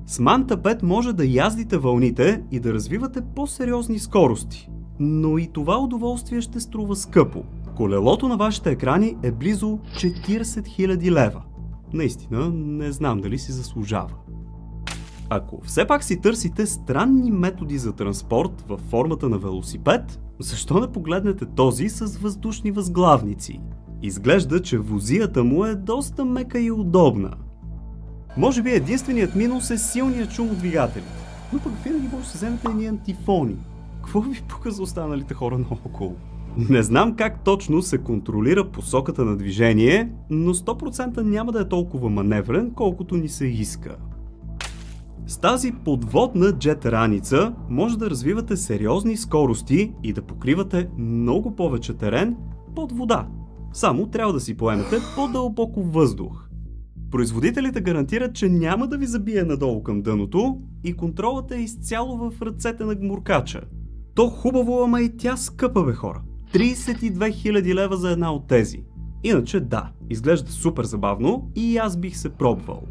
С Manta 5 може да яздите вълните и да развивате по-сериозни скорости. Но и това удоволствие ще струва скъпо. Колелото на вашите екрани е близо 40 000 лева. Наистина, не знам дали си заслужава. Ако все пак си търсите странни методи за транспорт във формата на велосипед, защо не погледнете този с въздушни възглавници? Изглежда, че возията му е доста мека и удобна. Може би единственият минус е силният шум от двигателите, но пък винаги може да се вземете едни антифони. Какво ви пука за останалите хора наоколо? Не знам как точно се контролира посоката на движение, но 100% няма да е толкова маневрен, колкото ни се иска. С тази подводна джет раница може да развивате сериозни скорости и да покривате много повече терен под вода. Само трябва да си поемете по-дълбоко въздух. Производителите гарантират, че няма да ви забие надолу към дъното и контролът е изцяло в ръцете на гмуркача. То хубаво, ама и тя скъпа, бе хора. 32 000 лева за една от тези. Иначе да, изглежда супер забавно и аз бих се пробвал.